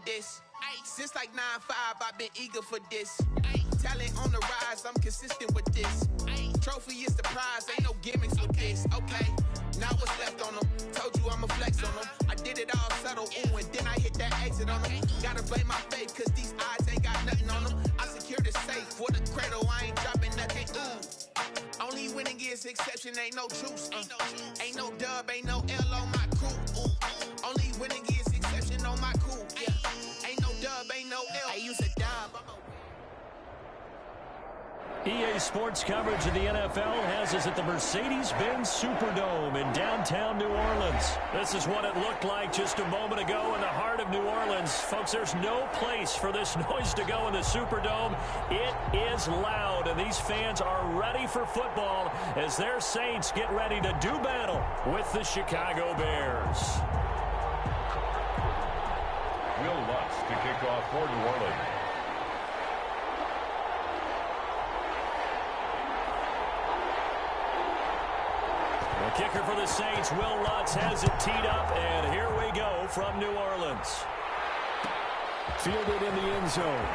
this. Since like 9-5, I've been eager for this. Talent on the rise, I'm consistent with this. Trophy is the prize, ain't no gimmicks with this. Okay, now what's left on them? Told you I'ma flex on them. I did it all subtle, ooh, and then I hit that exit on them. Gotta blame my faith, cause these eyes ain't got nothing on them. I secured the safe for the cradle, I ain't dropping nothing, ooh. Only winning is exception, ain't no truce. Ain't no dub, ain't no L on my crew, ooh. Only winning is exception on my crew, yeah. Ain't no dub, ain't no L. I use a dub. EA Sports coverage of the NFL has us at the Mercedes-Benz Superdome in downtown New Orleans. This is what it looked like just a moment ago in the heart of New Orleans. Folks, there's no place for this noise to go in the Superdome. It is loud, and these fans are ready for football as their Saints get ready to do battle with the Chicago Bears. Will Lutz to kick off for New Orleans. The kicker for the Saints, Will Lutz, has it teed up, and here we go from New Orleans. Fielded in the end zone.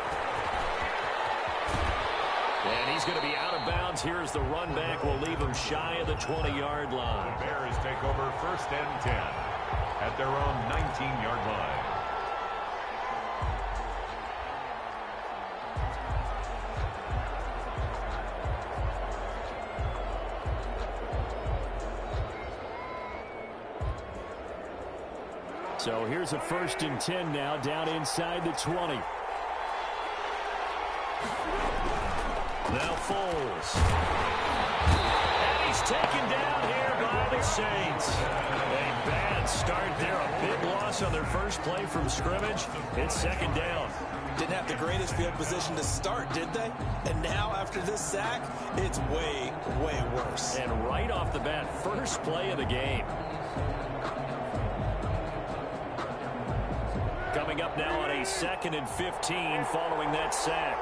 And he's going to be out of bounds. Here's the run back. Will leave him shy of the 20-yard line. The Bears take over 1st and 10 at their own 19-yard line. So here's a 1st and 10 now, down inside the 20. Now Foles. And he's taken down here by the Saints. A bad start there, a big loss on their first play from scrimmage. It's 2nd down. Didn't have the greatest field position to start, did they? And now after this sack, it's way, way worse. And right off the bat, first play of the game. Coming up now on a 2nd and 15 following that sack.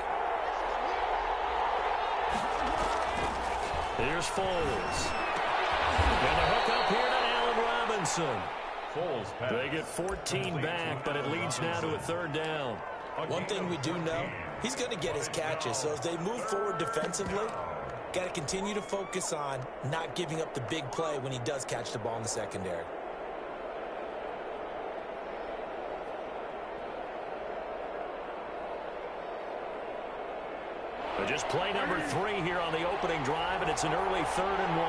Here's Foles. And the hook up here to Allen Robinson. Foles pass. They get 14 back, but it leads now to a 3rd down. One thing we do know, he's going to get his catches. So as they move forward defensively, got to continue to focus on not giving up the big play when he does catch the ball in the secondary. Just play number 3 here on the opening drive, and it's an early 3rd and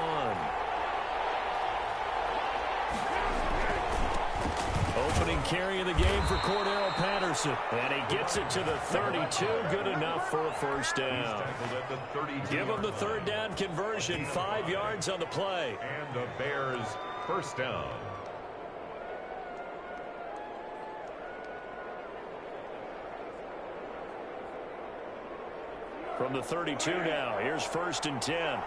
1. Opening carry of the game for Cordero Patterson. And he gets it to the 32. Good enough for a 1st down. Give him the 3rd down conversion. 5 yards on the play. And the Bears 1st down. From the 32 now, here's 1st and 10.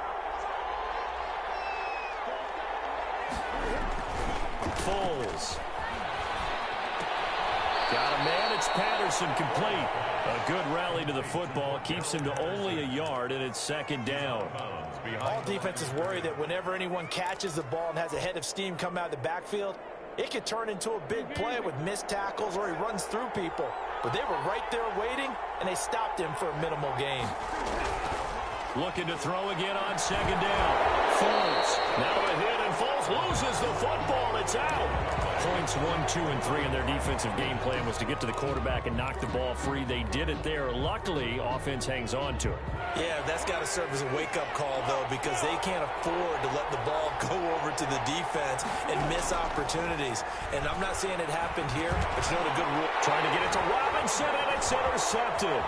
Foles. Got a man, it's Patterson, complete. A good rally to the football, keeps him to only a yard, and it's 2nd down. All defenses worry that whenever anyone catches the ball and has a head of steam come out of the backfield, it could turn into a big play with missed tackles or he runs through people. But they were right there waiting, and they stopped him for a minimal gain. Looking to throw again on 2nd down. Foles. Now a hit, and Foles loses the football. It's out. Points 1, 2, and 3 in their defensive game plan was to get to the quarterback and knock the ball free. They did it there. Luckily, offense hangs on to it. Yeah, that's got to serve as a wake-up call, though, because they can't afford to let the ball go over to the defense and miss opportunities. And I'm not saying it happened here, but you know the good rule. Trying to get it to Robinson, and it's intercepted.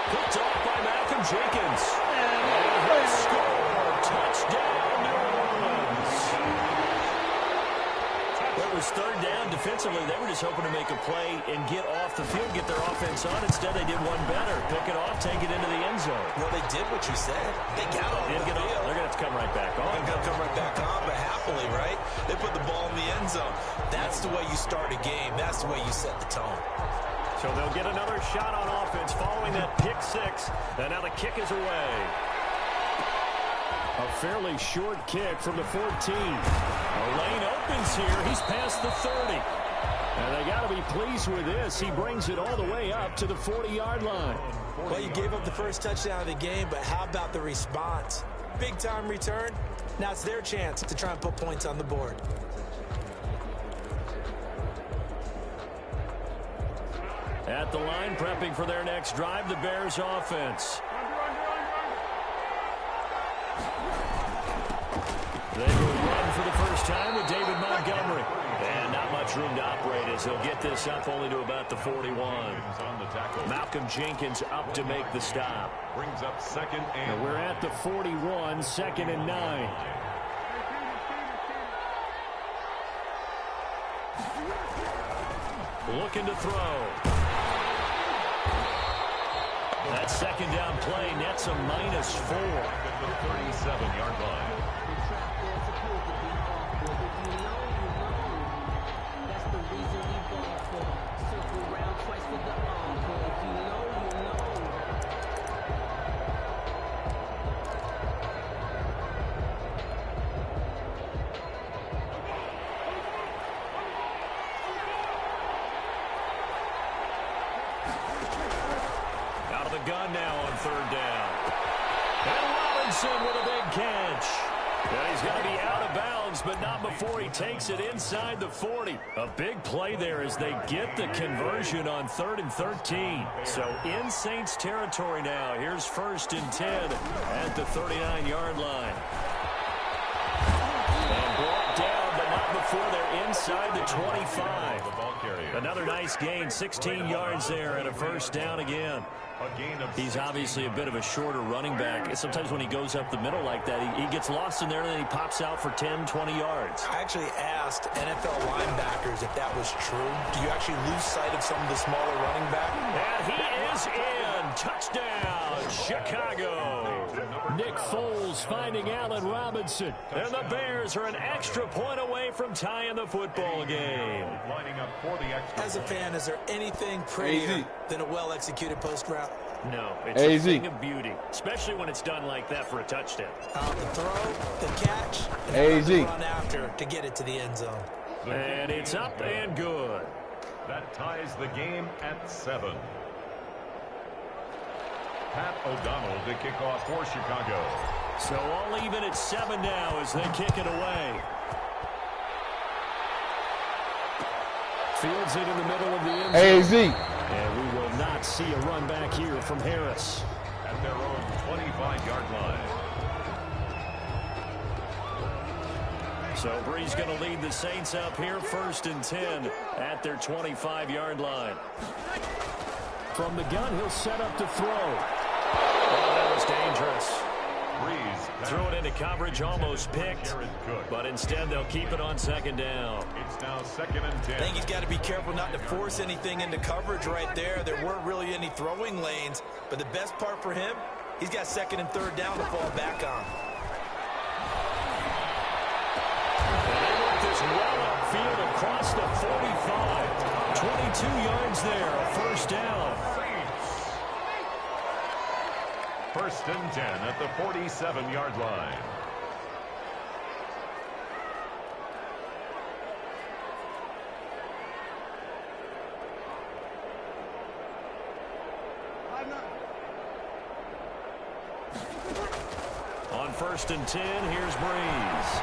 Picked off by MackMed87's. And he scored. Touchdown, New Orleans. It was 3rd down. Defensively, they were just hoping to make a play and get off the field, get their offense on. Instead, they did one better. Pick it off, take it into the end zone. Well, they did what you said. They got off the field. They're going to have to come right back on. They're going to come right back on, but happily, right? They put the ball in the end zone. That's the way you start a game. That's the way you set the tone. So they'll get another shot on offense following that pick 6. And now the kick is away. A fairly short kick from the 14. The lane opens here. He's past the 30. And they got to be pleased with this. He brings it all the way up to the 40-yard line. Well, you gave up the first touchdown of the game, but how about the response? Big-time return. Now it's their chance to try and put points on the board. At the line, prepping for their next drive, the Bears offense. They will run for the first time with David Montgomery. And not much room to operate as he'll get this up only to about the 41. Malcolm Jenkins up to make the stop. Brings up second and we're at the 41, 2nd and 9. Looking to throw. That second down play nets a -4. at the 37-yard line. Out of the gun now on 3rd down. And Robinson with a big catch. And he's going to be out of bounds, but not before he takes it inside the 40. A big play there as they get the conversion on 3rd and 13. So in Saints territory now. Here's 1st and 10 at the 39-yard line. And brought down, but not before they're inside the 25. Another nice gain, 16 yards there and a 1st down again. He's obviously a bit of a shorter running back. Sometimes when he goes up the middle like that, he gets lost in there and then he pops out for 10, 20 yards. I actually asked NFL linebackers if that was true. Do you actually lose sight of some of the smaller running backs? And he is in. Touchdown, Chicago. Nick Foles finding Allen Robinson. And the Bears are an extra point away from tying the football game. Lining up for the extra As a fan, is there anything prettier than a well-executed post route? No, it's a thing of beauty, especially when it's done like that for a touchdown. The throw, the catch, and the run after to get it to the end zone. And it's up and good. That ties the game at 7. Pat O'Donnell to kick off for Chicago. So all even at 7 now as they kick it away. Fields it in the middle of the end zone. And we will not see a run back here from Harris. At their own 25-yard line. So Bree's going to lead the Saints up here, 1st and 10 at their 25-yard line. From the gun, he'll set up to throw. Oh, that was dangerous. Breeze threw it into coverage, almost picked, but instead they'll keep it on 2nd down. It's now 2nd and 10. I think he's got to be careful not to force anything into coverage right there. There weren't really any throwing lanes, but the best part for him, he's got 2nd and 3rd down to fall back on. And they work this well upfield across the 45. 22 yards there, a 1st down. 1st and 10 at the 47-yard line. On 1st and 10, here's Breeze.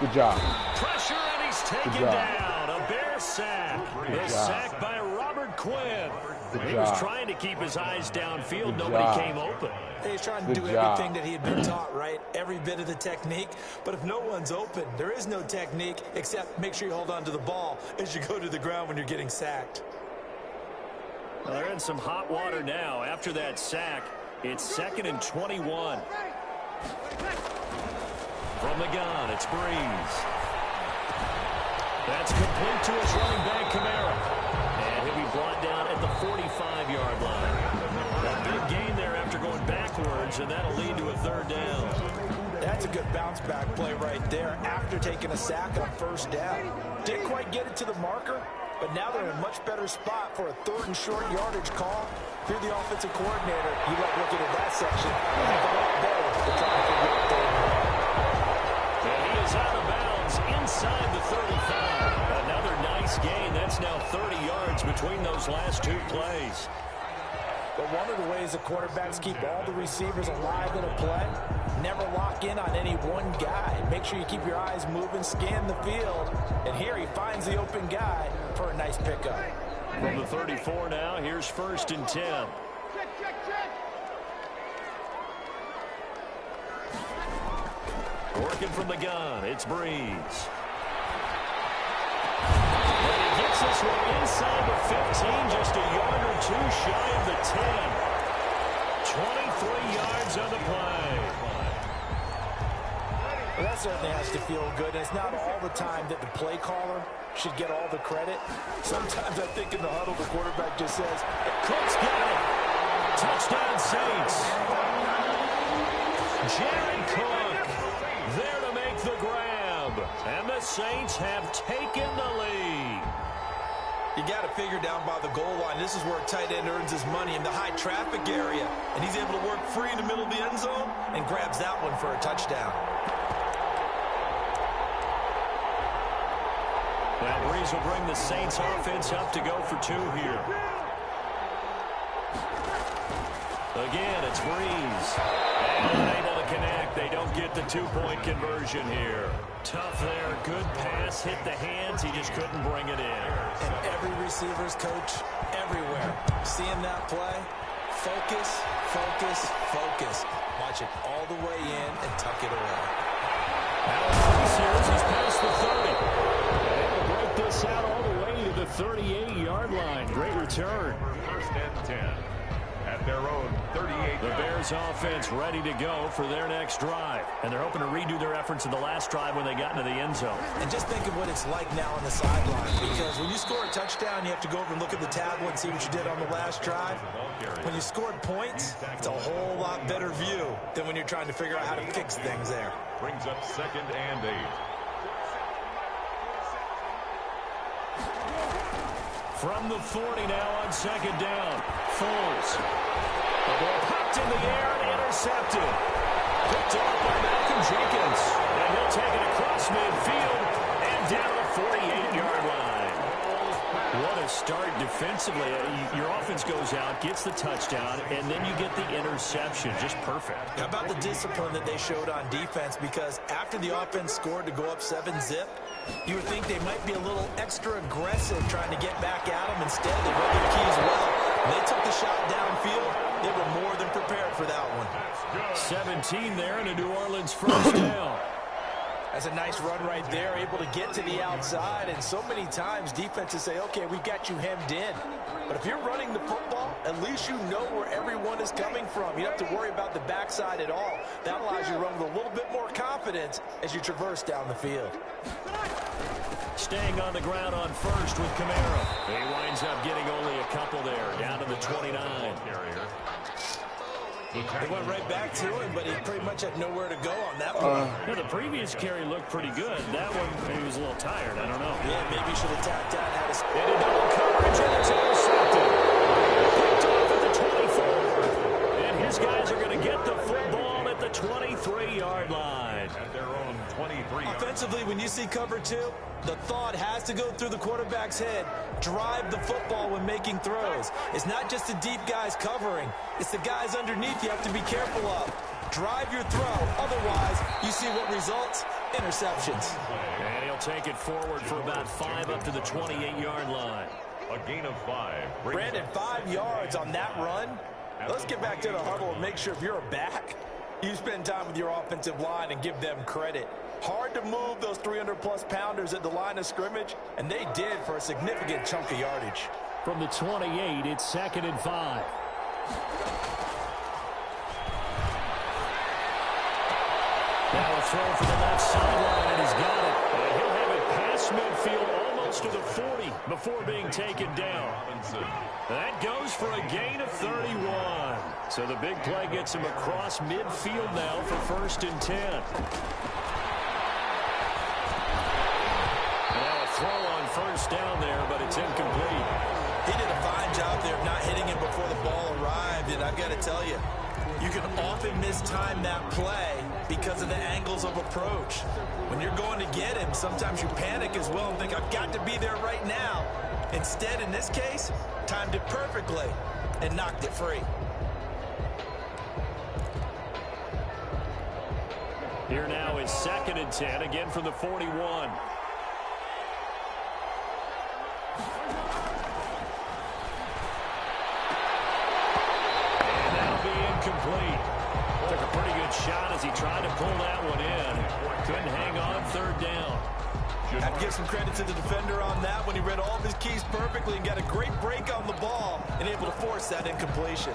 Good job. Pressure, and he's taken down. A Bear sack. The sack by Robert Quinn. He was trying to keep his eyes downfield. Nobody came open. He's trying to do everything that he had been taught, right? Every bit of the technique. But if no one's open, there is no technique except make sure you hold on to the ball as you go to the ground when you're getting sacked. Well, they're in some hot water now. After that sack, it's 2nd and 21. From the gun, it's Breeze. That's complete to his running back, Kamara. And he'll be brought down at the 45-yard line. A big gain there after going backwards, and that'll lead to a 3rd down. That's a good bounce-back play right there after taking a sack on 1st down. Didn't quite get it to the marker, but now they're in a much better spot for a 3rd and short yardage call. If you're the offensive coordinator, you like looking at that section. You have a lot better to try to figure out 3rd and 1. And he is out of bounds inside inside the 35. Another nice gain. That's now 30 yards between those last two plays. But one of the ways the quarterbacks keep all the receivers alive in a play, never lock in on any one guy. Make sure you keep your eyes moving, scan the field. And here he finds the open guy for a nice pickup. From the 34 now, here's 1st and 10. Working from the gun, it's Breeze. And he gets this one inside the 15, just a yard or two shy of the 10. 23 yards on the play. Well, that certainly has to feel good. It's not all the time that the play caller should get all the credit. Sometimes I think in the huddle, the quarterback just says, Cook's got it. Touchdown Saints. Jared Cook there to make the grab. And the Saints have taken the lead. You got to figure down by the goal line. This is where a tight end earns his money in the high traffic area. And he's able to work free in the middle of the end zone and grabs that one for a touchdown. Well, Breeze will bring the Saints offense up to go for 2 here. Again, it's Breeze. And unable to connect. They don't get the 2-point conversion here. Tough there. Good pass. Hit the hands. He just couldn't bring it in. and every receiver's coach everywhere, seeing that play, focus, focus, focus. Watch it all the way in and tuck it away. Alex Reese he's past the 30. They'll break this out all the way to the 38-yard line. Great return. 1st and 10 at their own 38. The Bears offense ready to go for their next drive. And they're hoping to redo their efforts in the last drive when they got into the end zone. And just think of what it's like now on the sideline, because when you score a touchdown, you have to go over and look at the tablet and see what you did on the last drive. When you scored points, it's a whole lot better view than when you're trying to figure out how to fix things there. Brings up 2nd and 8. From the 40 now on 2nd down. Foles. The ball popped in the air and intercepted. Picked off by Malcolm Jenkins. And he'll take it across midfield and down the 48-yard line. What a start defensively. Your offense goes out, gets the touchdown, and then you get the interception. Just perfect. How about the discipline that they showed on defense? Because after the offense scored to go up 7-zip, you would think they might be a little extra aggressive trying to get back at them. Instead, they rode their keys well. When they took the shot downfield, they were more than prepared for that one. 17 there and a New Orleans first down. That's a nice run right there, able to get to the outside. And so many times defenses say, okay, we've got you hemmed in. But if you're running the football, at least you know where everyone is coming from. You don't have to worry about the backside at all. That allows you to run with a little bit more confidence as you traverse down the field. Staying on the ground on first with Kamara. He winds up getting only a couple there, down to the 29. They went right back to him, but he pretty much had nowhere to go on that one. Yeah, the previous carry looked pretty good. That one, he was a little tired. I don't know. Yeah, maybe he should have tapped out and had a spin. Into double coverage, and it's intercepted. Picked off at the 24. And his guys are going to get the football at the 23-yard line. At their own 23. Offensively, when you see cover two, the thought has to go through the quarterback's head. Drive the football when making throws. It's not just the deep guys covering. It's the guys underneath you have to be careful of. Drive your throw. Otherwise, you see what results? Interceptions. And he'll take it forward for about 5 up to the 28-yard line. A gain of 5. Brandon, 5 yards on that run. Let's get back to the huddle and make sure if you're a back, you spend time with your offensive line and give them credit. Hard to move those 300-plus pounders at the line of scrimmage, and they did for a significant chunk of yardage. From the 28, it's 2nd and 5. Now a throw for the left sideline, and he's got it. And he'll have it past midfield almost to the 40 before being taken down. That goes for a gain of 31. So the big play gets him across midfield now for 1st and 10. Now a throw on 1st down there, but it's incomplete. He did a fine job there of not hitting him before the ball arrived, and I've got to tell you, you can often mistime that play because of the angles of approach. When you're going to get him, sometimes you panic as well and think, I've got to be there right now. Instead, in this case, timed it perfectly and knocked it free. Here now is 2nd and 10, again from the 41. Complete. Took a pretty good shot as he tried to pull that one in. Couldn't hang on 3rd down. I'd give some credit to the defender on that when he read all of his keys perfectly and got a great break on the ball and able to force that incompletion.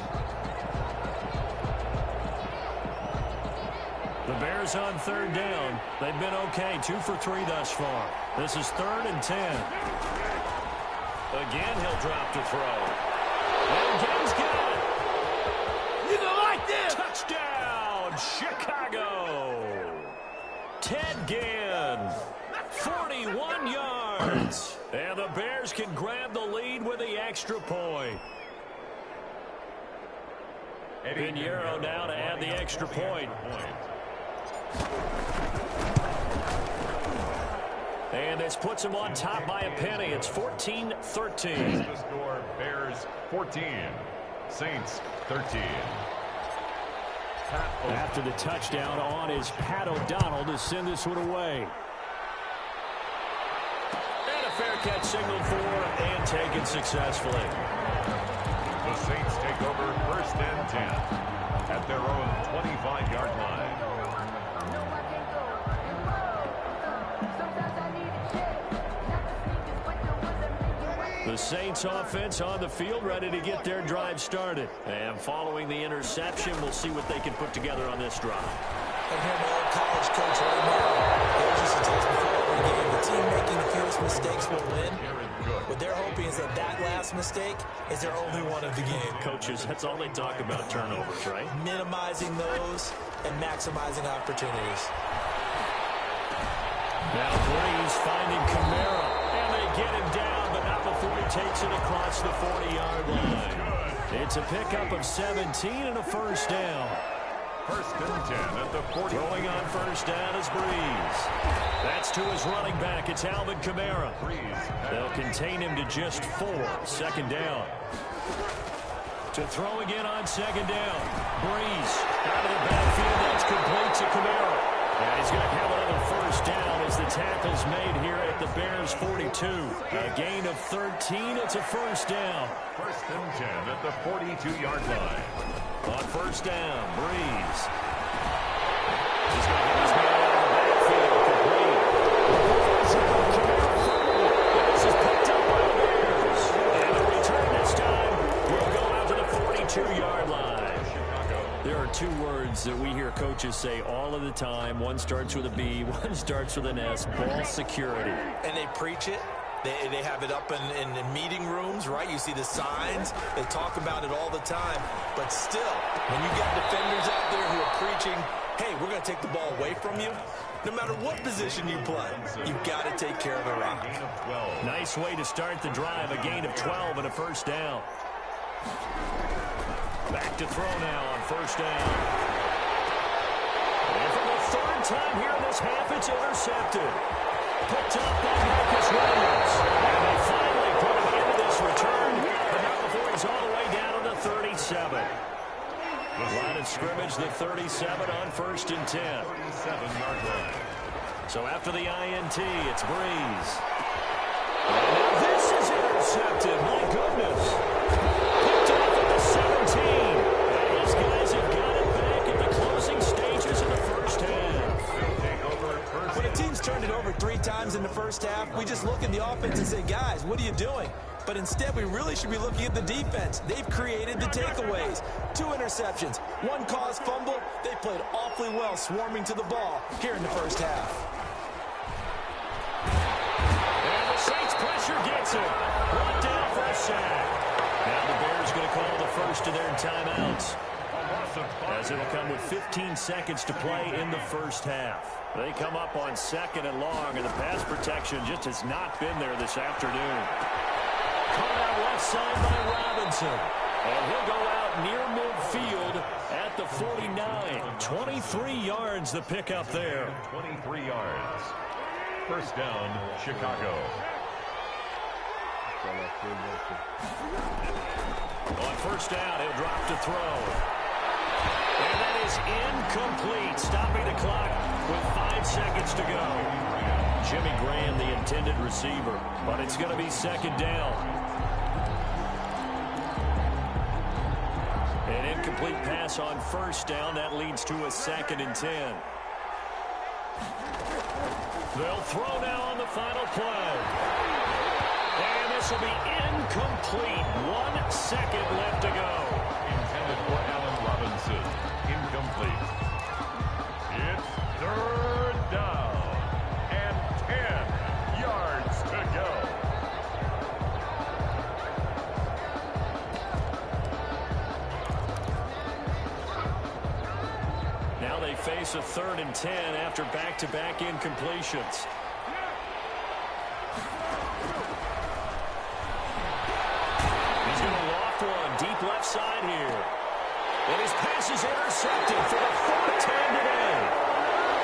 The Bears on 3rd down. They've been okay, 2 for 3 thus far. This is 3rd and 10. Again, he'll drop to throw. And Gaines got it. Touchdown, Chicago. Ted Ginn, 41 yards. And the Bears can grab the lead with the extra point. Pinheiro now to add the extra point. And this puts them on top by a penny. It's 14-13. The score, Bears 14, Saints 13. After the touchdown on is Pat O'Donnell to send this one away. And a fair catch signaled for and taken successfully. The Saints take over 1st and 10 at their own 25-yard line. The Saints offense on the field, ready to get their drive started. And following the interception, we'll see what they can put together on this drive. And here my old college coach right now. There's just a text before every game. The team making the fewest mistakes will win. What they're hoping is that that last mistake is their only one of the game. Coaches, that's all they talk about, turnovers, right? Minimizing those and maximizing opportunities. Now Breeze finding Kamara. And they get him down, but not before he takes it across the 40-yard line. It's a pickup of 17 and a 1st down. 1st and 10 at the 40. Throwing on 1st down is Breeze. That's to his running back. It's Alvin Kamara. They'll contain him to just 4. 2nd down. To throw again on 2nd down. Breeze out of the backfield. That's complete to Kamara. And he's going to have another 1st down as the tackle's made here at the Bears 42. A gain of 13. It's a 1st down. 1st and 10 at the 42-yard line. On 1st down, Breeze. He's going to hit his man out of the backfield. Complete. This is picked up by the Bears. And the return this time will go out to the 42-yard line. There are 2 words that we hear coaches say all of the time. One starts with a B, one starts with an S. Ball security. And they preach it. They have it up in meeting rooms, right? You see the signs. They talk about it all the time. But still, when you got defenders out there who are preaching, hey, we're going to take the ball away from you, no matter what position you play, you've got to take care of the rock. Nice way to start the drive. A gain of 12 and a 1st down. Back to throw now on 1st down. And for the 3rd time here in this half, it's intercepted. Picked up by Marcus Williams. And they finally put him into this return, but not before he's all the way down to the 37. Line of scrimmage, the 37 on 1st and 10. 37-yard line. So after the INT, it's Breeze. And now this is intercepted. My goodness. Picked up at the 17. And these guys have got it back at the closing stages of the 1st half. When a team's turned it over 3 times in the 1st half, we just look at the offense and say, guys, what are you doing? But instead, we really should be looking at the defense. They've created the takeaways. 2 interceptions, 1 caused fumble. They played awfully well swarming to the ball here in the 1st half. And the Saints pressure gets him. Brought down for a sack. Now the Bears going to call the first of their timeouts, as it'll come with 15 seconds to play in the 1st half. They come up on 2nd and long, and the pass protection just has not been there this afternoon. Caught out left side by Robinson. And he'll go out near midfield at the 49. 23 yards the pickup there. 23 yards. First down, Chicago. On first down, he'll drop to throw. And that is incomplete, stopping the clock with 5 seconds to go. Jimmy Graham, the intended receiver, but it's going to be second down. An incomplete pass on first down. That leads to a 2nd and 10. They'll throw now on the final play. And this will be incomplete. 1 second left to go. Intended for Allen Robinson. Incomplete. It's third down. And 10 yards to go. Now they face a 3rd and 10 after back-to-back incompletions. He's going to loft one deep left side here. And his pass is intercepted for the 4th time today.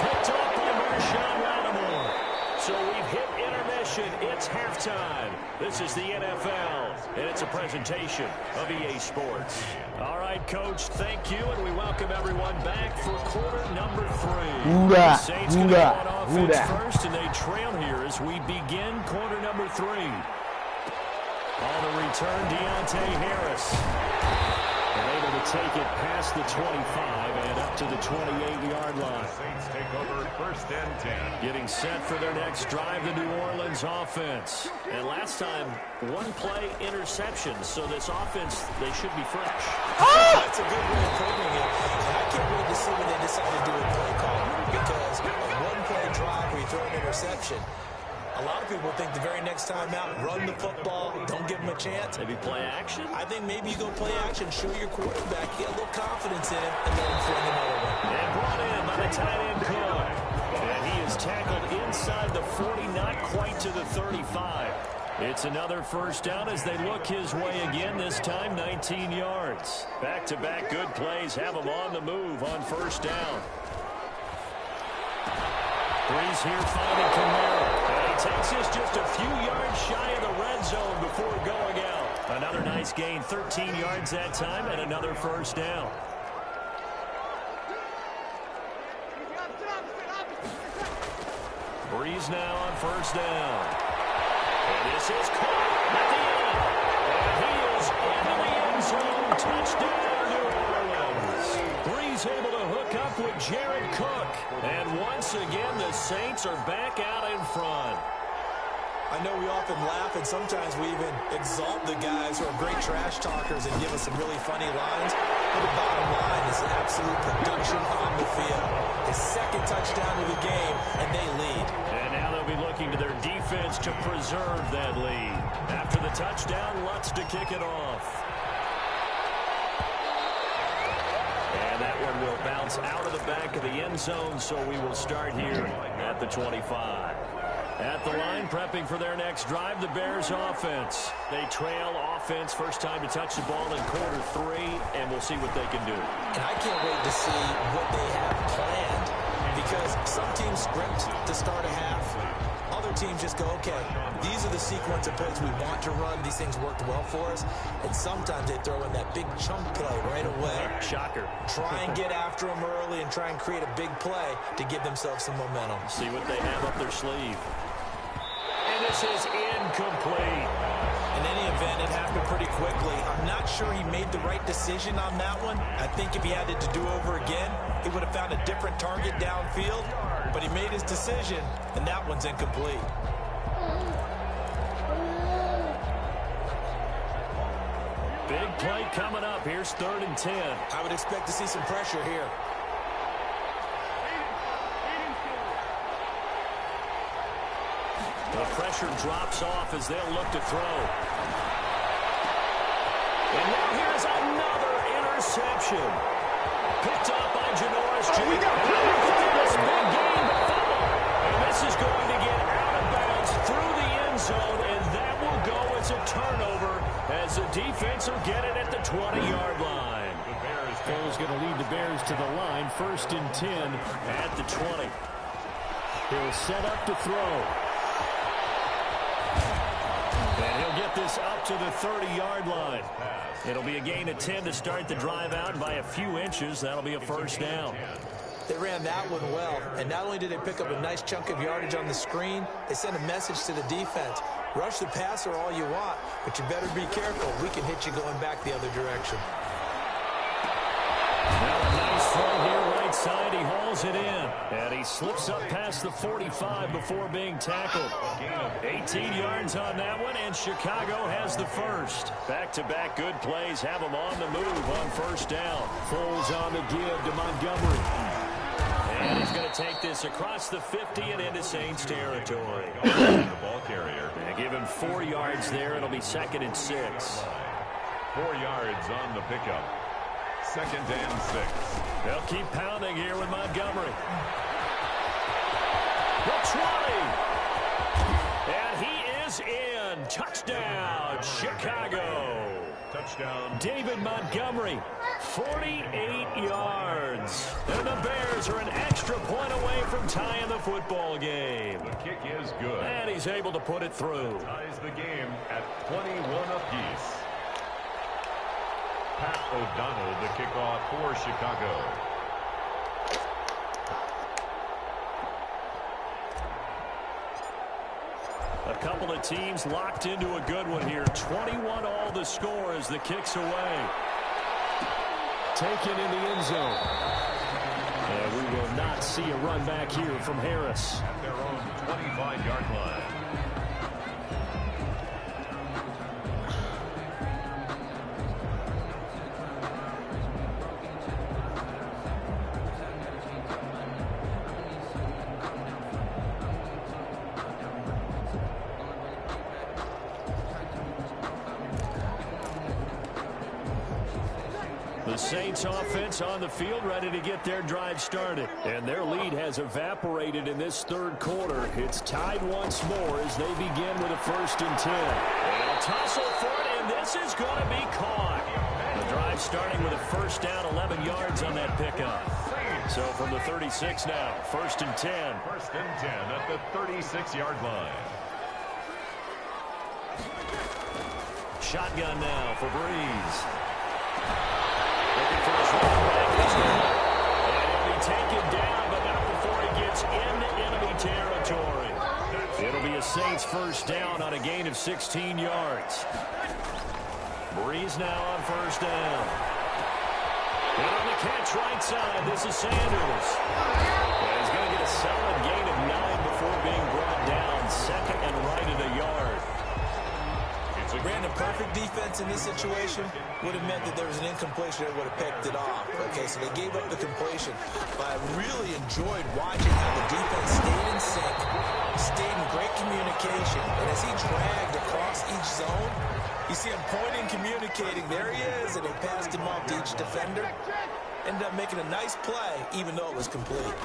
Picked up by Marshawn Lattimore. So we've hit intermission. It's halftime. This is the NFL, and it's a presentation of EA Sports. All right, Coach, thank you, and we welcome everyone back for quarter number 3. The Saints going to go on offense first, and they trail here as we begin quarter number 3. On the return, Deontay Harris. And able to take it past the 25 and up to the 28-yard line. Saints take over first and 10. Getting set for their next drive, the New Orleans offense. And last time, 1-play interception, so this offense, they should be fresh. That's a good way of putting it. And I can't wait to see when they decide to do a play call, because a 1-play drive where you throw an interception, a lot of people think the very next time out, run the football, don't give them a chance. Maybe play action? I think maybe you go play action, show your quarterback, get a little confidence in him, and let him fling another one. And brought in by the tight end Cook. And he is tackled inside the 40, not quite to the 35. It's another first down as they look his way again, this time 19 yards. Back-to-back good plays have him on the move on first down. Breeze here finding Kamara. And he takes us just a few yards shy of the red zone before going out. Another nice gain, 13 yards that time, and another first down. Breeze now on first down. And this is caught at the end. And he is into the end zone. Touchdown, New Orleans. Breeze able to hook up with Jared Cook. And once again, the Saints are back out in front. I know we often laugh, and sometimes we even exalt the guys who are great trash talkers and give us some really funny lines. But the bottom line is absolute production on the field. His 2nd touchdown of the game, and they lead. And now they'll be looking to their defense to preserve that lead. After the touchdown, Lutz to kick it off. And that one will bounce out of the back of the end zone, so we will start here at the 25. At the line, prepping for their next drive, the Bears offense. They trail offense, first time to touch the ball in quarter 3, and we'll see what they can do. And I can't wait to see what they have planned, because some teams script to start a half. Other teams just go, okay, these are the sequence of plays we want to run. These things worked well for us. And sometimes they throw in that big chunk play right away. Shocker. Try and get after them early and try and create a big play to give themselves some momentum. See what they have up their sleeve. And this is incomplete. In any event, it happened pretty quickly. I'm not sure he made the right decision on that one. I think if he had it to do over again, he would have found a different target downfield. But he made his decision, and that one's incomplete. Big play coming up. Here's 3rd and 10. I would expect to see some pressure here. The pressure drops off as they'll look to throw. And now here's another interception. Picked up by Janoris Jenkins. This big game to follow. And this is going to get out of bounds through the end zone, and that will go as a turnover as the defense will get it at the 20-yard line. Foles going to lead the Bears to the line. 1st and 10 at the 20. He'll set up to throw. And he'll get this up to the 30-yard line. It'll be a gain of 10 to start the drive out by a few inches. That'll be a 1st down. They ran that one well, and not only did they pick up a nice chunk of yardage on the screen, they sent a message to the defense. Rush the passer all you want, but you better be careful. We can hit you going back the other direction. Now a nice throw here right side. He hauls it in, and he slips up past the 45 before being tackled. 18 yards on that one, and Chicago has the first. Back-to-back good plays have them on the move on 1st down. Foles on the give to Montgomery. And he's going to take this across the 50 and into Saints territory. The ball carrier. And give him 4 yards there. It'll be 2nd and 6. 4 yards on the pickup. 2nd and 6. They'll keep pounding here with Montgomery. The 20. And he is in. Touchdown, Chicago. Touchdown. David Montgomery, 48 yards. And the Bears are an extra point away from tying the football game. The kick is good. And he's able to put it through. Ties the game at 21 apiece. Pat O'Donnell, the kickoff for Chicago. A couple of teams locked into a good one here. 21 all the score as the kick's away. Taken in the end zone. And we will not see a run back here from Harris. At their own 25-yard line. The Saints offense on the field ready to get their drive started. And their lead has evaporated in this 3rd quarter. It's tied once more as they begin with a 1st and 10. And a tussle for it, and this is going to be caught. The drive starting with a 1st down, 11 yards on that pickup. So from the 36 now, 1st and 10. 1st and 10 at the 36-yard line. Shotgun now for Breeze. Looking for his running back. And he'll be taken down, but not before he gets into enemy territory. It'll be a Saints 1st down on a gain of 16 yards. Breeze now on 1st down. And on the catch right side, this is Sanders. And he's going to get a solid gain of 9 before being brought down. 2nd and right at a yard. Ran a perfect defense in this situation would have meant that there was an incompletion that would have picked it off. Okay, so they gave up the completion. But I really enjoyed watching how the defense stayed in sync, stayed in great communication. And as he dragged across each zone, you see him pointing, communicating. There he is, and they passed him off to each defender. Ended up making a nice play, even though it was complete.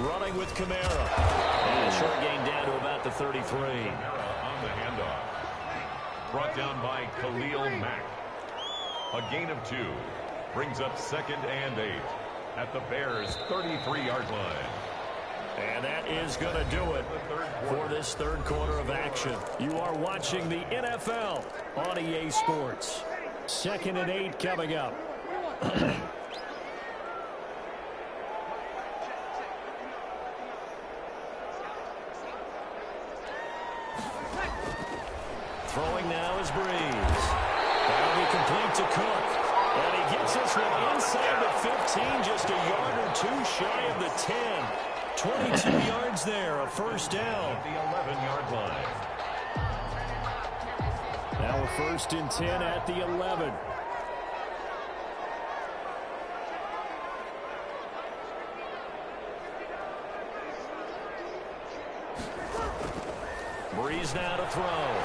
Running with Kamara. And a short gain down to about the 33. Kamara on the handoff. Brought down by Khalil Mack. A gain of 2. Brings up 2nd and 8 at the Bears' 33-yard line. And that is going to do it for this 3rd quarter of action. You are watching the NFL on EA Sports. 2nd and 8 coming up. Throwing now is Breeze. That'll be complete to Cook. And he gets this one inside the 15, just a yard or 2 shy of the 10. 22 yards there, a 1st down. At the 11-yard line. Now a 1st and 10 at the 11. Breeze now to throw.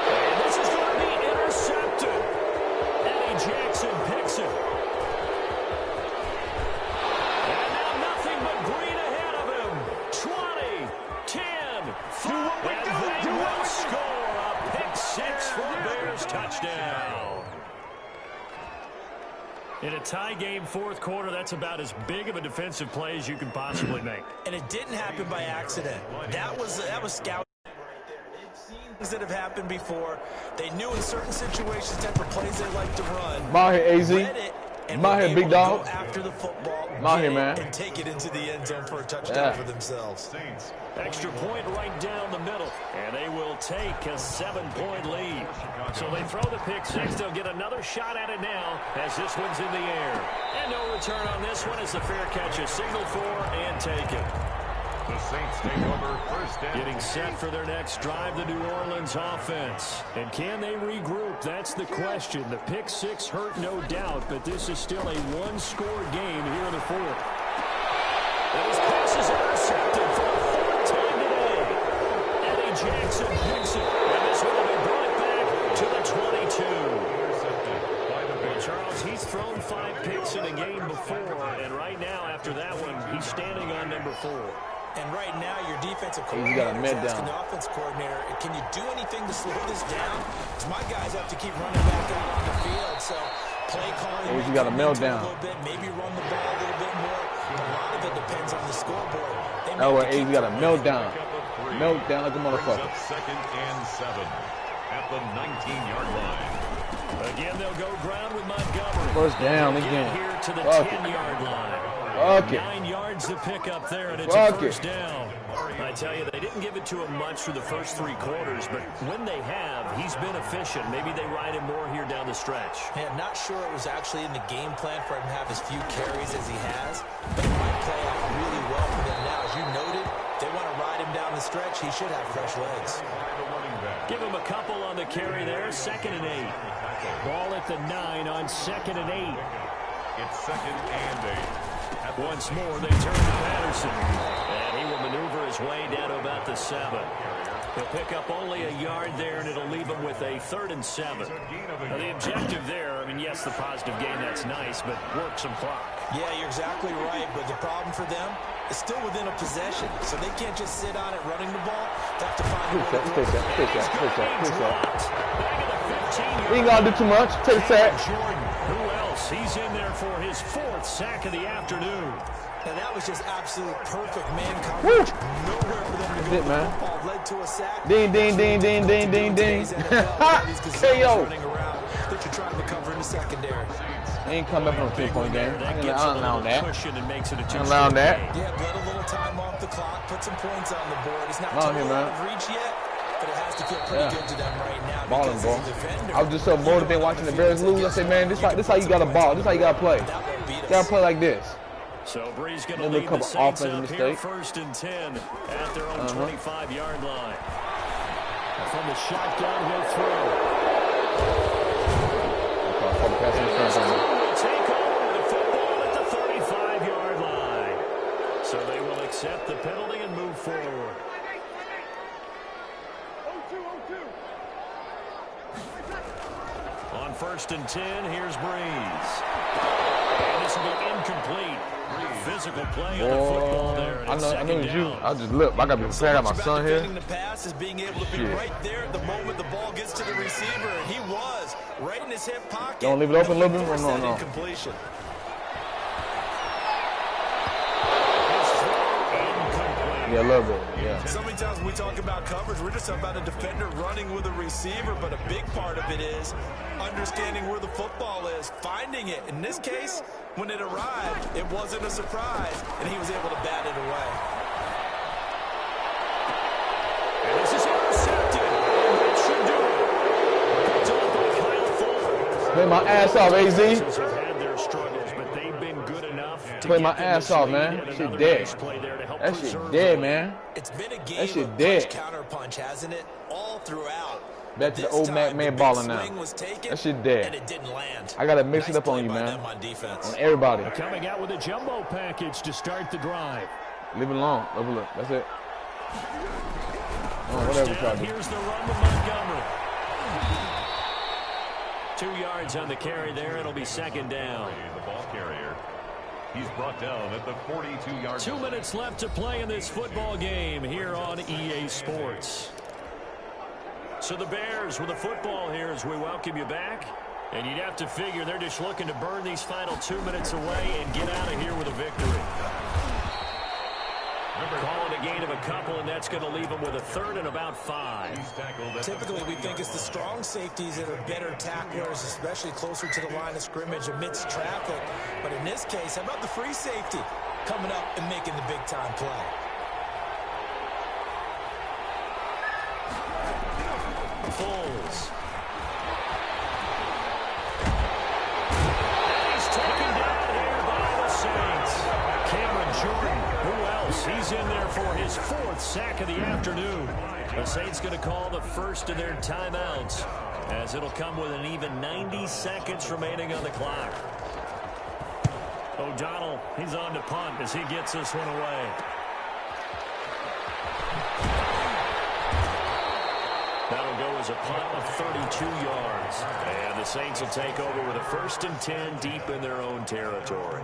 And this is going to be intercepted. Eddie Jackson picks it. And now nothing but green ahead of him. 20, 10, and they will score a pick 6 for Bears touchdown. In a tie game, fourth quarter, that's about as big of a defensive play as you can possibly make. And it didn't happen by accident. That was scout. Things that have happened before. They knew in certain situations type of plays they like to run. My here, AZ. My here, big dog. After the football, my here, man. And take it into the end zone for a touchdown for themselves. Extra point right down the middle, and they will take a 7-point lead. So they throw the pick six. They'll get another shot at it now as this one's in the air. And no return on this one as the fair catch is signaled for and taken. The Saints take over first down. Getting set for their next drive, the New Orleans offense. And can they regroup? That's the question. The pick six hurt, no doubt, but this is still a one-score game here in the fourth. And his pass is intercepted for the fourth time today. Eddie Jackson picks it, and this one will be brought back to the 22. Well, Charles, he's thrown 5 picks in a game before, and right now, after that one, he's standing on number 4. And right now, your defensive coordinator is asking the offense coordinator, can you do anything to slow this down? Because my guys have to keep running back out on the field. So play calling, you got a meltdown. A little bit, maybe run the ball a little bit more. A lot of it depends on the scoreboard. Oh, well, you got a meltdown. Meltdown like a motherfucker. Second and 7 at the 19-yard line. Again, they'll go ground with Montgomery. First down again. Here to the 10-yard line. 9 yards to pick up there, and it's a first down. I tell you, they didn't give it to him much through the first 3 quarters, but when they have, he's been efficient. Maybe they ride him more here down the stretch. Yeah, I'm not sure it was actually in the game plan for him to have as few carries as he has, but it might play out really well for them now. As you noted, they want to ride him down the stretch. He should have fresh legs. Give him a couple on the carry there. 2nd and 8. Ball at the 9 on 2nd and 8. It's 2nd and 8. Once more, they turn to Patterson. And he will maneuver his way down to about the 7. He'll pick up only a yard there, and it'll leave him with a 3rd and 7. Now, the objective there, I mean, yes, the positive gain, that's nice, but work some clock. Yeah, you're exactly right, but the problem for them is still within a possession, so they can't just sit on it running the ball. They have to find a way to take that. We ain't got to do too much. Take that. Jordan, who else? He's in there for his 4th sack of the afternoon. And that was just absolute perfect man coverage. Nowhere for them to go. Man. Ball led to a sack. Ding, ding, ding, ding, ding, ding, ding. KO. Running around that you're trying to cover in the secondary. He ain't come back from a 3-point game. I don't allow that. I allow that. Yeah, let a little time off the clock, put some points on the board. It's not totally out of reach yet, but it has to feel pretty good to them right now. Balling, ball. I was just so motivated watching the Bears lose. I said, man, this how you got to ball. This how you got to play. You got to play like this. So Breeze going to lead the Saints up here 1st and 10 at their own 25-yard line. From the shotgun, he'll throw. Will take over the football at the 35-yard line. So they will accept the penalty and move forward. On 1st and 10, here's Breeze. And this will be incomplete. Physical play on the football there. I know it's you. I just look. I got to be prepared. I got my son here. The pass is being able to be right there at the moment the ball gets to the receiver. And he was right in his hip pocket. Don't leave it open a little bit? No. Incompletion. Yeah, a little bit, yeah. So many times when we talk about coverage, we're just about a defender running with a receiver, but a big part of it is understanding where the football is, finding it. In this case, when it arrived, it wasn't a surprise, and he was able to bat it away. And this is intercepted. And that should do it. Picked off by Kyle Fuller. Play my ass off, AZ. Have had their struggles, but they've been good enough to play my ass off, man. Shit dead. That shit dead, man. It's been a game that shit dead. Counter punch, hasn't it? All throughout. Back to the old MackMed balling now. That shit dead. And it didn't land. I gotta mix it up on you, man. On everybody. Coming out with a jumbo package to start the drive. Leave it alone. Overlook. That's it. Oh, whatever try to do. Here's the run with Montgomery. 2 yards on the carry there. It'll be 2nd down. The ball carrier. He's brought down at the 42-yard line. 2 minutes left to play in this football game here on EA Sports. So the Bears with the football here as we welcome you back. And you'd have to figure they're just looking to burn these final 2 minutes away and get out of here with a victory. Call it a gain of a couple, and that's going to leave them with a third and about 5. Typically, we think it's the strong safeties that are better tacklers, especially closer to the line of scrimmage amidst traffic. But in this case, how about the free safety coming up and making the big-time play? Foles. He's taken down here by the Saints. Cameron Jordan, who else? He's in there for his 4th sack of the afternoon. The Saints going to call the first of their timeouts, as it'll come with an even 90 seconds remaining on the clock. O'Donnell, he's on to punt as he gets this one away. That'll go as a punt of 32 yards. And the Saints will take over with a 1st and 10 deep in their own territory.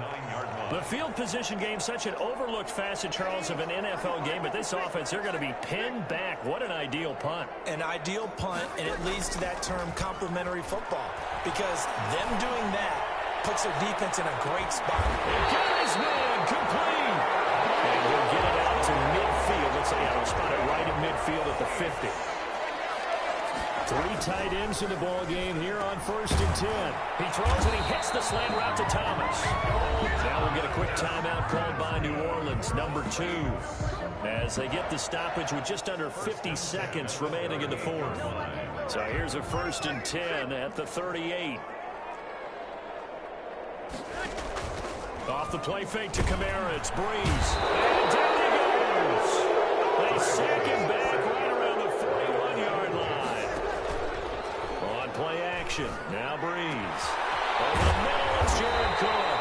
The field position game, such an overlooked facet, Charles, of an NFL game. But this offense, they're going to be pinned back. What an ideal punt. An ideal punt, and it leads to that term complementary football. Because them doing that puts their defense in a great spot. And got his man complete. And we'll get it out to midfield. Let's say, yeah, we'll spot it right at midfield at the 50. 3 tight ends in the ball game here on 1st and 10. He throws and he hits the slant route to Thomas. Now we'll get a quick timeout called by New Orleans, number 2, as they get the stoppage with just under 50 seconds remaining in the 4th. So here's a 1st and 10 at the 38. Off the play fake to Kamara, it's Breeze. And down he goes. They sack him back right around the 41-yard line. On play action, now Breeze. Over the middle, it's Jared Cook.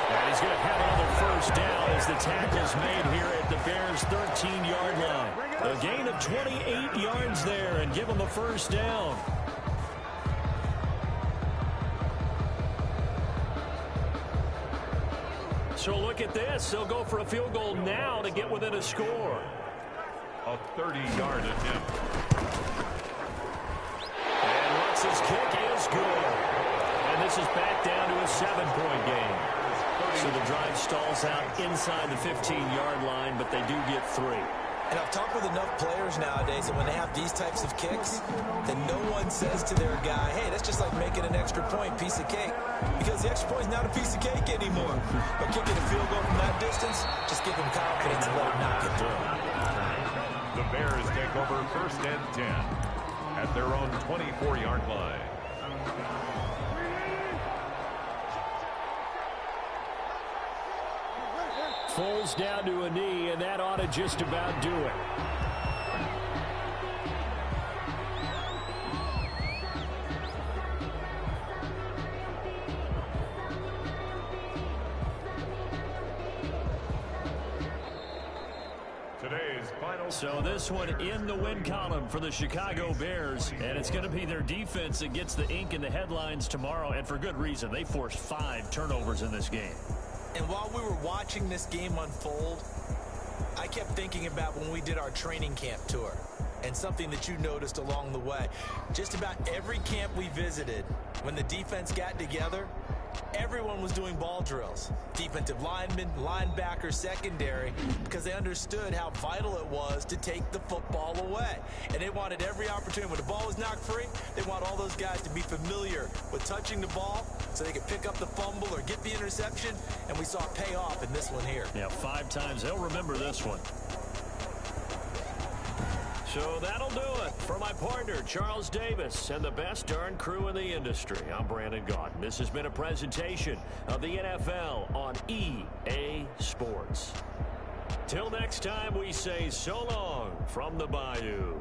And he's going to have another 1st down as the tackle's made here at the Bears' 13-yard line. A gain of 28 yards there and give them a 1st down. So look at this. They'll go for a field goal now to get within a score. A 30-yard attempt. And Rutz's kick is good. And this is back down to a 7-point game. So the drive stalls out inside the 15-yard line, but they do get 3. And I've talked with enough players nowadays that when they have these types of kicks, then no one says to their guy, hey, that's just like making an extra point, piece of cake. Because the extra point is not a piece of cake anymore. But kicking a field goal from that distance, just give them confidence and let them knock it through. The Bears take over 1st and 10 at their own 24-yard line. Foles down to a knee, and that ought to just about do it. Today's final. So this one in the win column for the Chicago Bears, and it's going to be their defense that gets the ink in the headlines tomorrow, and for good reason. They forced 5 turnovers in this game. And while we were watching this game unfold, I kept thinking about when we did our training camp tour and something that you noticed along the way. Just about every camp we visited, when the defense got together, everyone was doing ball drills. Defensive linemen, linebackers, secondary, because they understood how vital it was to take the football away. And they wanted every opportunity. When the ball was knocked free, they want all those guys to be familiar with touching the ball so they could pick up the fumble or get the interception. And we saw it pay off in this one here. Yeah, 5 times. They'll remember this one. So that'll do it for my partner, Charles Davis, and the best darn crew in the industry. I'm Brandon Gaudin. This has been a presentation of the NFL on EA Sports. Till next time, we say so long from the Bayou.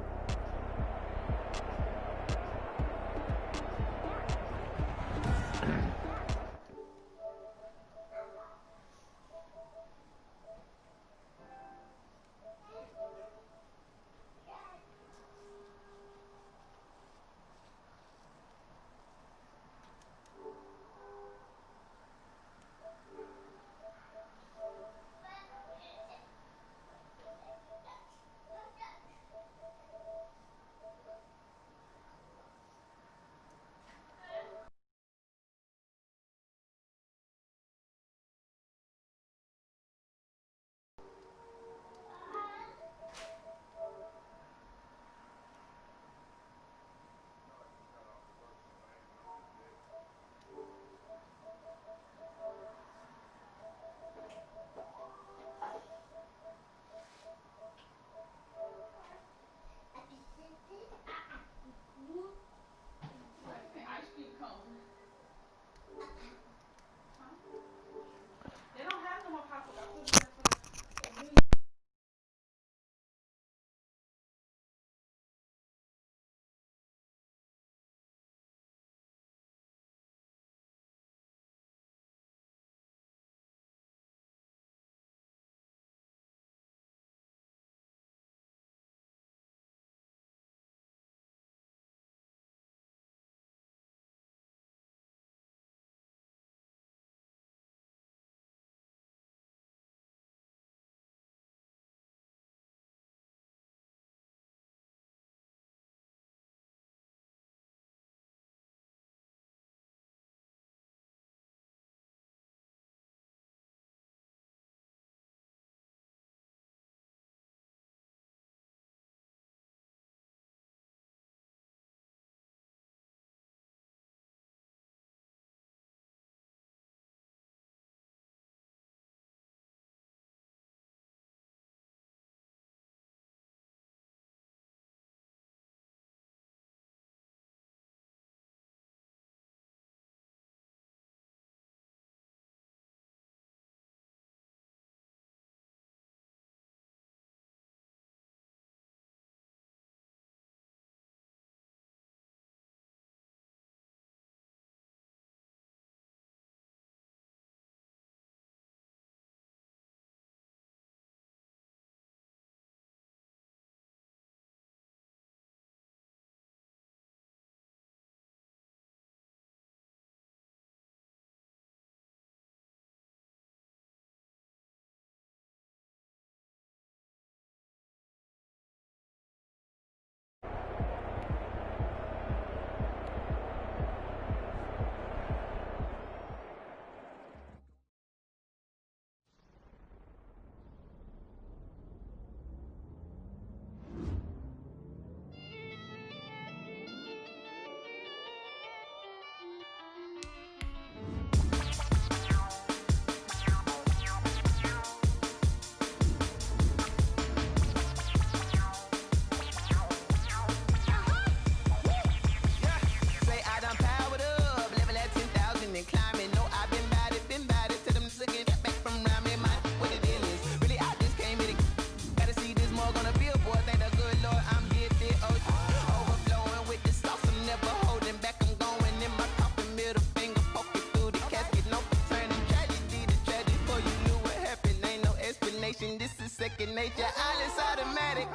second nature. All is automatic.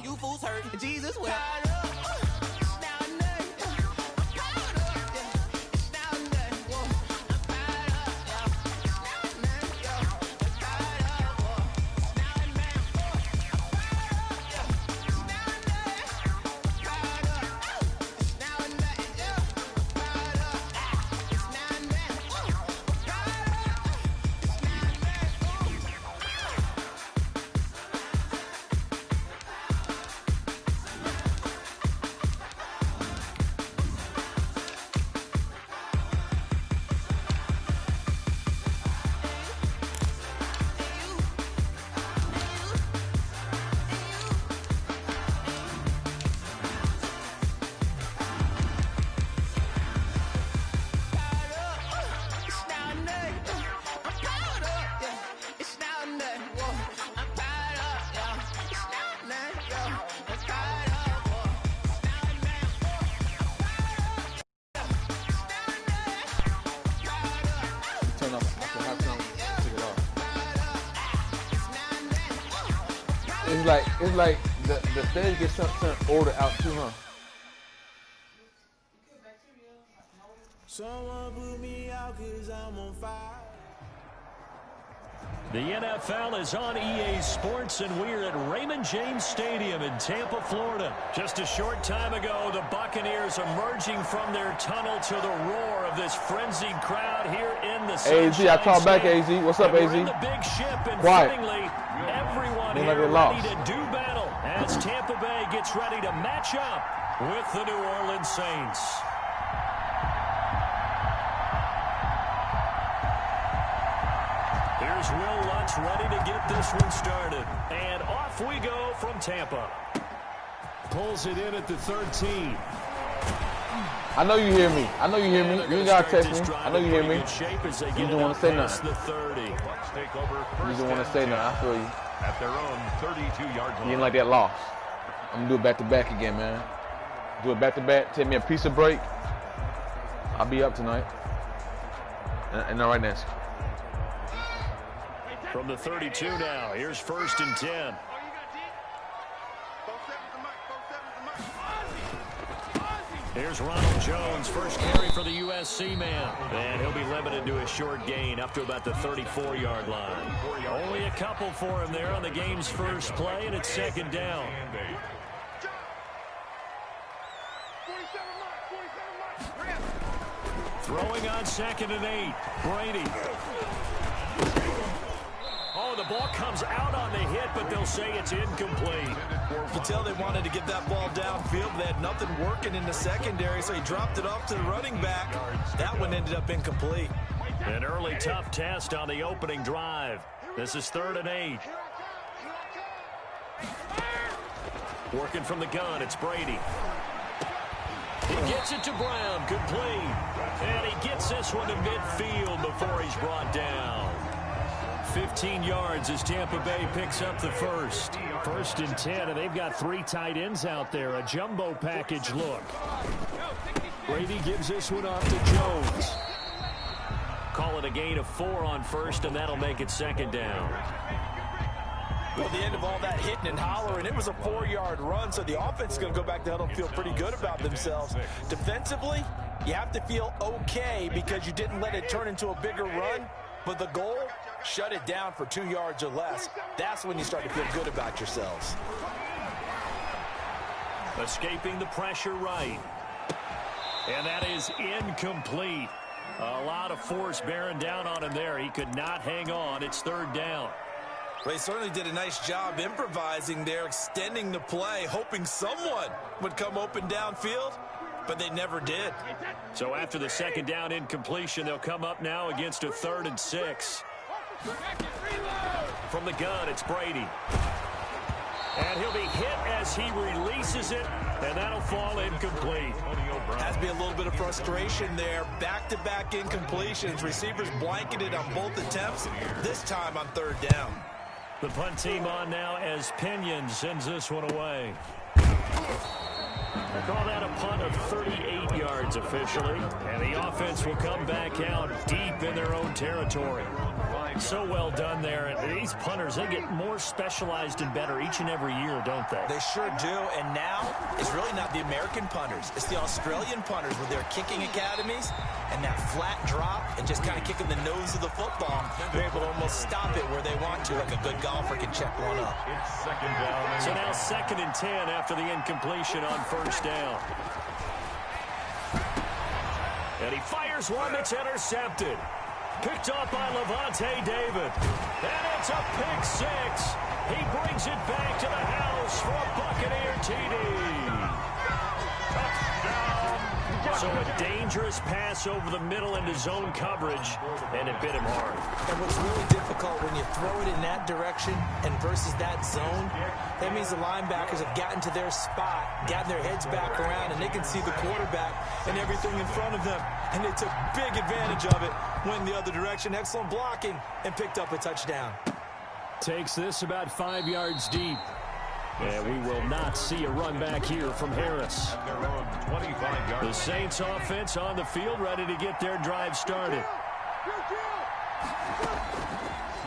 You fools hurt. Jesus will. It's like the stage gets some order out too, huh? Someone put me out 'cause I'm on fire. The NFL is on EA Sports, and we're at Raymond James Stadium in Tampa, Florida. Just a short time ago, the Buccaneers emerging from their tunnel to the roar of this frenzied crowd here in the Sunshine AZ, I call back, AZ. What's up, AZ? We're in the big ship, and Quiet. fittingly, everyone They here never ready lost. to do battle as Tampa Bay gets ready to match up with the New Orleans Saints. Here's Will Lutz ready to get this one started. And off we go from Tampa. Pulls it in at the 13. I know you hear me. I know you hear me. You ain't gotta text me. I know you hear me. You don't want to say nothing. You don't want to say nothing. I feel you. At their own 32-yard line. You ain't like that loss. I'm gonna do it back-to-back again, man. Do it back-to-back. Take me a piece of break. I'll be up tonight. And all right, Nancy. From the 32 now, here's 1st and 10. Here's Ronald Jones, first carry for the USC man. And he'll be limited to a short gain up to about the 34-yard line. Only a couple for him there on the game's first play, and it's 2nd down. Throwing on 2nd and 8. Brady. Oh, the ball comes out on the hit, but they'll say it's incomplete. You can tell they wanted to get that ball downfield. They had nothing working in the secondary, so he dropped it off to the running back. That one ended up incomplete. An early tough test on the opening drive. This is 3rd and 8. Working from the gun, it's Brady. He gets it to Brown, complete. And he gets this one to midfield before he's brought down. 15 yards as Tampa Bay picks up the first. 1st and 10, and they've got 3 tight ends out there. A jumbo package look. Brady gives this one off to Jones. Call it a gain of 4 on 1st, and that'll make it 2nd down. Well, the end of all that hitting and hollering, it was a 4-yard run, so the offense is going to go back to huddle and feel pretty good about themselves. Defensively, you have to feel okay because you didn't let it turn into a bigger run, but the goal, shut it down for 2 yards or less. That's when you start to feel good about yourselves. Escaping the pressure right. And that is incomplete. A lot of force bearing down on him there. He could not hang on. It's third down. Well, he certainly did a nice job improvising there, extending the play, hoping someone would come open downfield, but they never did. So after the second down incompletion, they'll come up now against a 3rd and 6. From the gun, it's Brady. And he'll be hit as he releases it, and that'll fall incomplete. Has to be a little bit of frustration there. Back-to-back incompletions. Receivers blanketed on both attempts, this time on 3rd down. The punt team on now as Pinion sends this one away. We'll call that a punt of 38 yards officially. And the offense will come back out deep in their own territory. So well done there. And these punters, they get more specialized and better each and every year, don't they? They sure do. And now, it's really not the American punters. It's the Australian punters with their kicking academies and that flat drop and just kind of kicking the nose of the football. They're able to almost stop it where they want to, like a good golfer can check one up. It's second down. So now 2nd and 10 after the incompletion on 1st down. And he fires one that's intercepted. Picked off by Levante David. And it's a pick 6. He brings it back to the house for a Buccaneer TD. Touchdown. So a dangerous pass over the middle into zone coverage, and it bit him hard. And what's really difficult when you throw it in that direction and versus that zone, that means the linebackers have gotten to their spot, gotten their heads back around, and they can see the quarterback and everything in front of them. And they took big advantage of it, went the other direction, excellent blocking, and picked up a touchdown. Takes this about 5 yards deep. And we will not see a run back here from Harris. The Saints offense on the field, ready to get their drive started.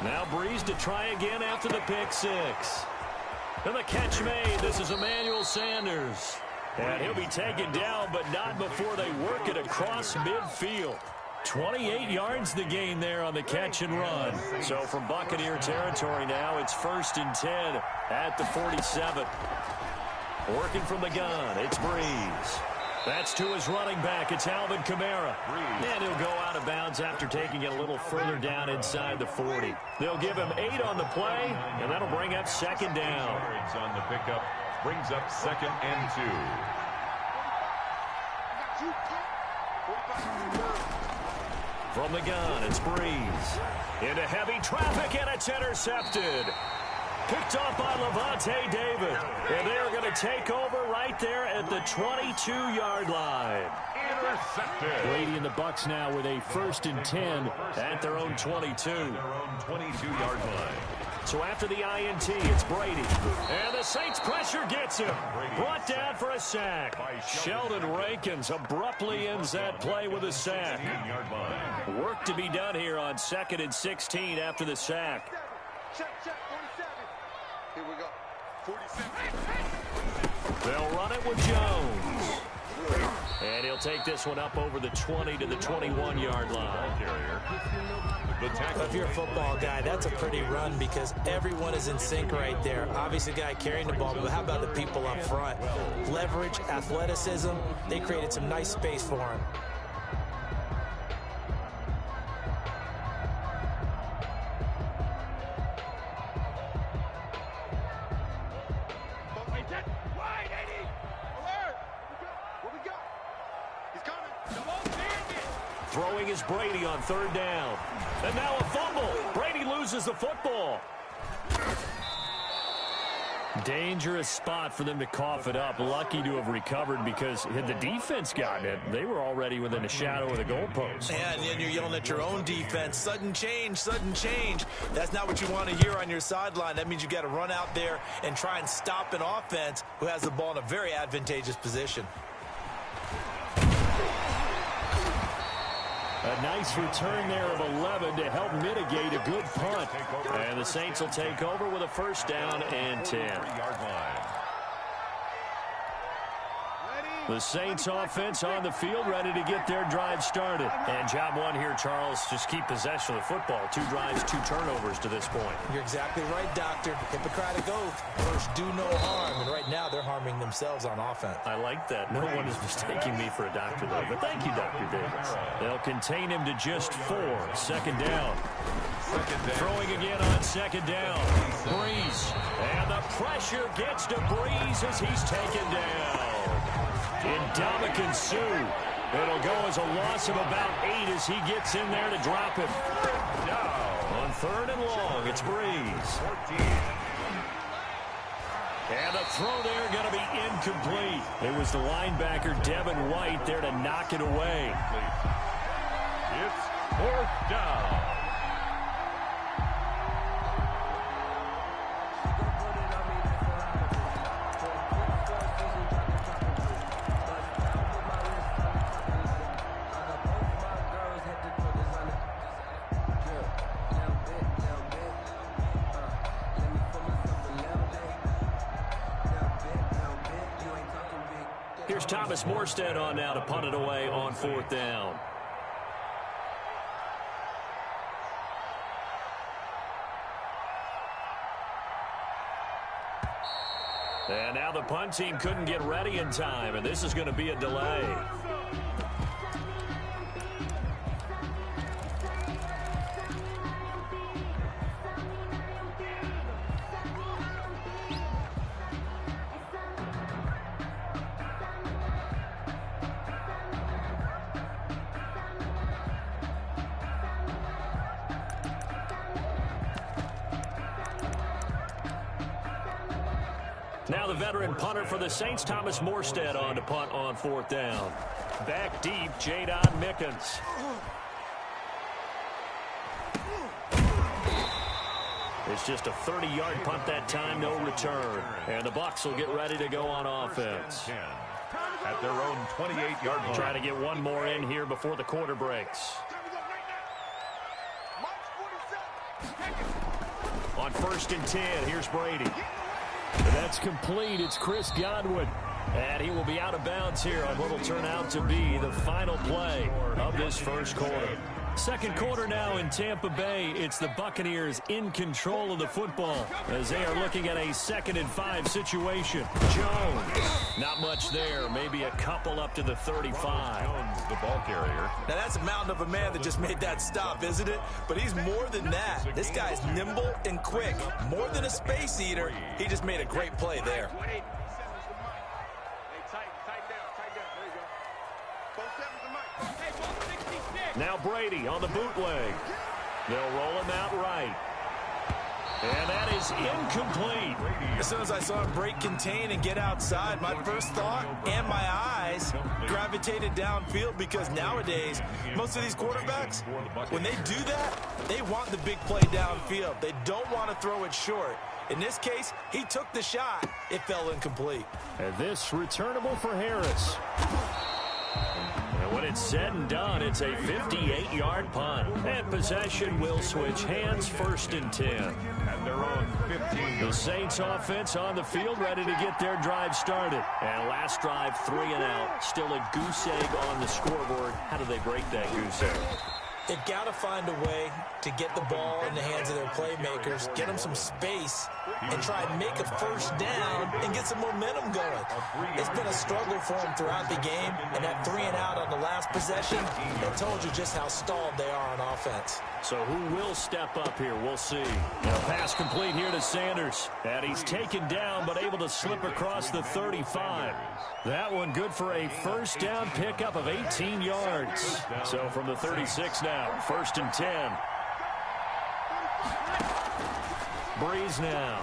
Now Breeze to try again after the pick 6. And the catch made. This is Emmanuel Sanders. And he'll be taken down, but not before they work it across midfield. 28 yards the gain there on the catch and run. So from Buccaneer territory now, it's 1st and 10 at the 47. Working from the gun, it's Breeze. That's to his running back. It's Alvin Kamara. And he'll go out of bounds after taking it a little further down inside the 40. They'll give him 8 on the play, and that'll bring up 2nd down. On the pickup, brings up 2nd and 2. From the gun, it's Breeze. Into heavy traffic, and it's intercepted. Picked off by Levante David. And they're going to take over right there at the 22-yard line. Intercepted. Brady and the Bucs now with a 1st and 10 at their own 22. Their own 22-yard line. So after the INT, it's Brady. And the Saints pressure gets him. Brought down for a sack. Sheldon Rankins abruptly ends that play with a sack. Work to be done here on 2nd and 16 after the sack. Check, 47. Here we go. 47. They'll run it with Jones. And he'll take this one up over the 20 to the 21-yard line. If you're a football guy, that's a pretty run because everyone is in sync right there. Obviously, the guy carrying the ball, but how about the people up front? Leverage, athleticism, they created some nice space for him. Throwing is Brady on 3rd down. And now a fumble. Brady loses the football. Dangerous spot for them to cough it up. Lucky to have recovered because had the defense gotten it, they were already within a shadow of the goalpost. Yeah, and then you're yelling at your own defense. Sudden change, sudden change. That's not what you want to hear on your sideline. That means you got to run out there and try and stop an offense who has the ball in a very advantageous position. A nice return there of 11 to help mitigate a good punt. And the Saints will take over with a 1st down and 10. Ready? The Saints offense on the field, ready to get their drive started. And job one here, Charles, just keep possession of the football. 2 drives, 2 turnovers to this point. You're exactly right, Doctor. Hippocratic oath. First, do no harm. And right now, they're harming themselves on offense. I like that. No one is mistaking me for a doctor, though. But thank you, Dr. Davis. They'll contain him to just 4. Second down. Throwing again on second down. Breeze. And the pressure gets to Breeze as he's taken down. Ndamukong Suh. It'll go as a loss of about 8 as he gets in there to drop him. On 3rd and long, it's Breeze. And the throw there going to be incomplete. It was the linebacker, Devin White, there to knock it away. It's 4th down. Here's Thomas Morstead on now to punt it away on 4th down. And now the punt team couldn't get ready in time, and this is going to be a delay. Now the veteran punter for the Saints, Thomas Morstead, on to punt on 4th down. Back deep, Jadon Mickens. It's just a 30-yard punt that time, no return. And the Bucs will get ready to go on offense. At their own 28-yard line. Try to get one more in here before the quarter breaks. On 1st and 10, here's Brady. That's complete. It's Chris Godwin. And he will be out of bounds here on what will turn out to be the final play of this first quarter. Second quarter now in Tampa Bay. It's the Buccaneers in control of the football as they are looking at a 2nd and 5 situation. Jones. Not much there. Maybe a couple up to the 35. Jones, the ball carrier. Now, that's a mountain of a man that just made that stop, isn't it? But he's more than that. This guy's nimble and quick. More than a space eater. He just made a great play there. Now Brady on the bootleg. They'll roll him out right. And that is incomplete. As soon as I saw him break contain and get outside, my first thought and my eyes gravitated downfield, because nowadays, most of these quarterbacks, when they do that, they want the big play downfield. They don't want to throw it short. In this case, he took the shot. It fell incomplete. And this returnable for Harris. And when it's said and done, it's a 58-yard punt. And possession will switch hands, 1st and 10. At their own 15. The Saints offense on the field, ready to get their drive started. And last drive, 3 and out. Still a goose egg on the scoreboard. How do they break that goose egg? They've got to find a way to get the ball in the hands of their playmakers, get them some space, and try and make a first down and get some momentum going. It's been a struggle for them throughout the game, and that 3 and out on the last possession, that told you just how stalled they are on offense. So who will step up here? We'll see. Now pass complete here to Sanders. And he's taken down, but able to slip across the 35. That one good for a first down pickup of 18 yards. So from the 36 now, 1st and 10. Breeze now.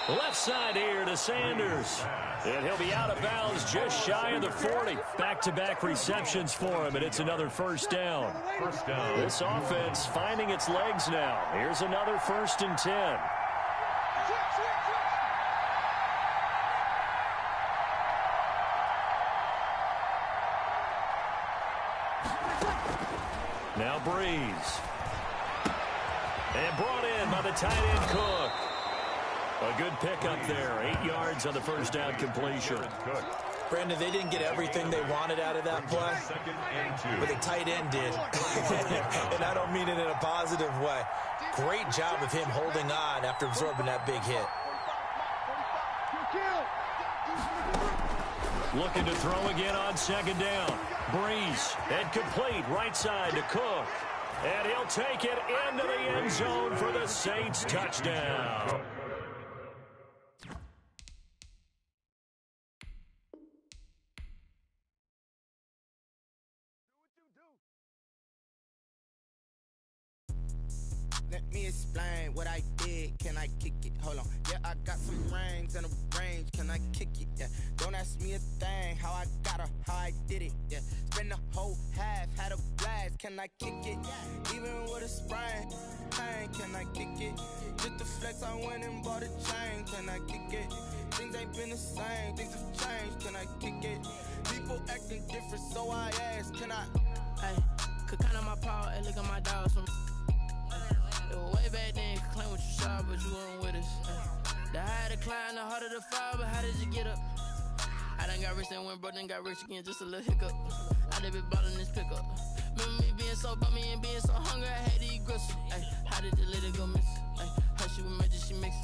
Left side here to Sanders. And he'll be out of bounds just shy of the 40. Back-to-back receptions for him, and it's another first down. First down. This offense finding its legs now. Here's another 1st and 10. Now Breeze. And brought in by the tight end Cook. A good pickup there. 8 yards on the first down completion. Brandon, they didn't get everything they wanted out of that play, but the tight end did. And I don't mean it in a positive way. Great job of him holding on after absorbing that big hit. Looking to throw again on second down. Breeze, and complete right side to Cook. And he'll take it into the end zone for the Saints touchdown. Let me explain what I did. Can I kick it? Hold on. Yeah, I got some rings and a range. Can I kick it? Yeah. Don't ask me a thing. How I got her, how I did it. Yeah. Spend the whole half, had a blast. Can I kick it? Even with a sprain. Pain, can I kick it? Just the flex, I went and bought a chain. Can I kick it? Things ain't been the same. Things have changed. Can I kick it? People acting different, so I ask. Can I? Hey, could count on my power and look at my dogs from. Way back then, you could claim what you saw, but you weren't with us. The higher the climb, the harder the fall, but how did you get up? I done got rich and went broke, then got rich again, just a little hiccup. I done been ballin' this pickup. Remember me being so bummy and being so hungry, I had to eat gristle. Ay, how did the lady go miss? Ay, how she was magic, she mixed.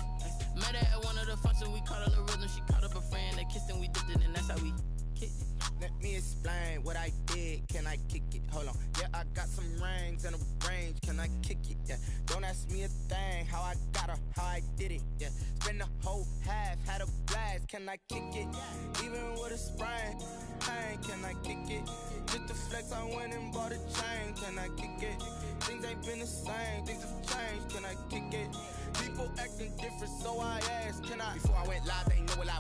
Met her at one of the functions, we caught a little rhythm, she caught up a friend, they kissed and we dipped it, and that's how we kicked it. Let me explain what I did. Can I kick it? Hold on. Yeah, I got some rings and a range. Can I kick it? Yeah. Don't ask me a thing. How I got her, how I did it. Yeah. Spend the whole half, had a blast. Can I kick it? Even with a sprain. Pain, can I kick it? Just the flex, I went and bought a chain. Can I kick it? Things ain't been the same. Things have changed. Can I kick it? People acting different, so I ask. Can I? Before I went live, they know what I